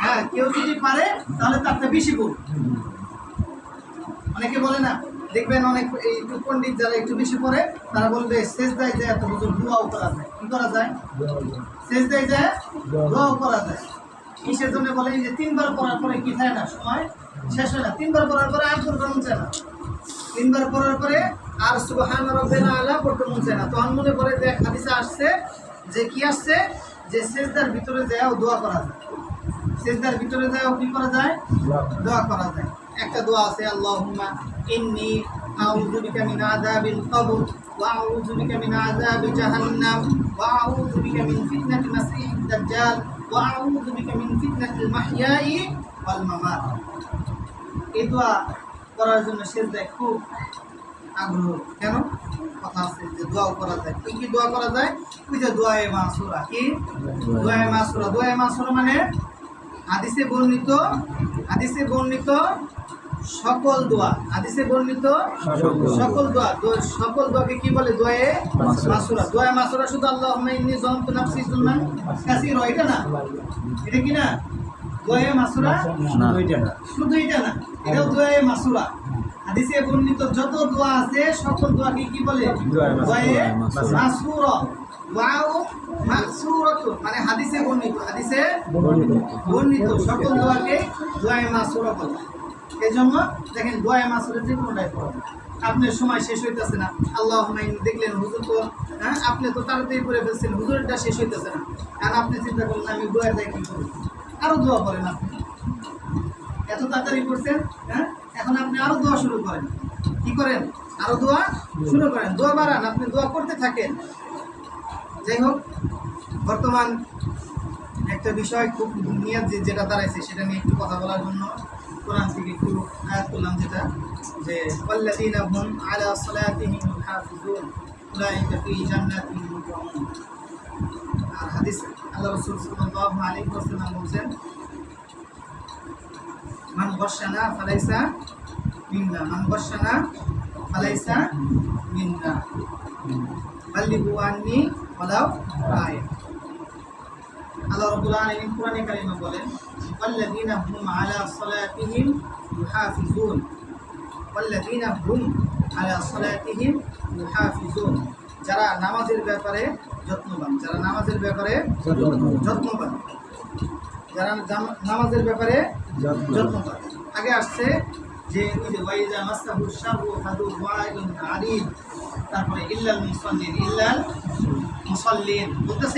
হ্যাঁ, কেউ যদি পারে তাহলে তারটা বেশি গুণ। অনেকে বলে না, দেখবেন অনেক এই একটু পণ্ডিত যারা একটু বেশি পড়ে তারা বলবে সেজদায় যায় এত হুজুর দোয়াও করা যায়। কি করা যায়? সেজদায় যায় দোয়াও করা যায়। কিসের জন্য বলে? যে 3 বার পড়ার পরে কি থাকে না, সময় শেষ হয় না। 3 বার পড়ার পরে আর পড়তে মন চায় না। 3 বার পড়ার পরে আর সুবহান রাব্বিল আলা পড়তে মন চায় না। তখন মনে করে যে হাদিসে আসছে যে কি আসছে, যে সেজদার ভিতরে যাও দোয়া করা যায়। সেজদার ভিতরে যাও কি করা যায়? দোয়া করা যায়। একটা দোয়া আছে, আল্লাহুম্মা ইন্নী আউযু বিকা মিন আযাবিল কবর ওয়া আউযু বিকা মিন আযাবি জাহান্নাম ওয়া আউযু বিকা মিন ফিতনাতিল মাসীহিদ দাজ্জাল ওয়া আউযু বিকা মিন ফিতনাতিল মাহইয়াই ওয়াল মামাত। এই দোয়া করার জন্য সেজদায় খুব আগ্রহ। কেন? কথা আছে যে দোয়াও করা যায়। কি দোয়া করা যায়? ওই যে দোয়ায়ে মাসুরা। কি দোয়ায়ে মাসুরা? দোয়ায়ে মাসুরা মানে হাদিসে বর্ণিত সকল দোয়া। হাদিসে বর্ণিত সকল দোয়া। সকল দোয়াকে কি বলে? দোয়ায়ে মাসুরা। দোয়ায়ে মাসুরা শুধু আল্লাহুম্মা ইন্নী যালামতু নাফসি যুলমান কাসীরা, এটা না? এটা কি না? দোয়ায়ে মাসুরা শুধু এটা না, এটাও দোয়ায়ে মাসুরা। হাদিসে বর্ণিত যত দোয়া আছে সকল দোয়াকে কি বলে? দোয়ায়ে মাসুরা। ওয়াও মাসুরাতু মানে হাদিসে বর্ণিত সকল দোয়াকে দোয়ায়ে মাসুরা বলে। এজন্য দেখেন দোয়ায়ে মাসুরা যে কোনটাই পড়েন, আপনার সময় শেষ হইতেছে না, আল্লাহুম্মা ইন্নী দেখলেন হুজুর তো আপনি তো তাড়াতাড়ি করে ফেলছেন, হুজুরটা শেষ হইতেছে না, আর আপনি চিন্তা করলেন আমি দোয়া দেয় কি করব, আরো দোয়া করেন। আপনি এত তাড়াতাড়ি করছেন, এখন আপনি আরো দোয়া শুরু করেন। কি করেন? আরো দোয়া শুরু করেন, দোয়া বাড়ান, আপনি দোয়া করতে থাকেন। যাই হোক, বর্তমান একটা বিষয় খুব নিয়ত যেটা দাঁড়াইছে সেটা নিয়ে একটু কথা বলার জন্য কোরআন থেকে একটু আয়াত করলাম, যেটা যে ওয়াল্লাযীনা হুম আলা সালাতিহিম ইউহাফিজুন উলাইকা ফি জান্নাতিন মুকরামুন। আর হাদিস আল্লাহ রাসূল সাল্লাল্লাহু আলাইহি ওয়াসাল্লাম বলেন, মান গাশশানা ফালাইসা মিন্না, মান গাশশানা ফালাইসা মিন্না, বাল্লিগু আন্নী ওয়ালাউ আয়া। আল্লাহ রাব্বুল আলামিন কোরআনে কারিমে বলেন, ওয়াল্লাযীনা হুম আলা সালাতিহিম ইউহাফিজুন, ওয়াল্লাযীনা হুম আলা সালাতিহিম ইউহাফিজুন, যারা নামাজের ব্যাপারে যত্নবান, যারা নামাজের ব্যাপারে যত্নবান, যারা নামাজের ব্যাপারে যত্নবান। আগে আসছে যে ওই যে ওয়াইজা মাসাহু শাররু ফাদু ওয়াইলুন আরিদ, তারপরে ইল্লাল মুসাল্লিন বলতেছে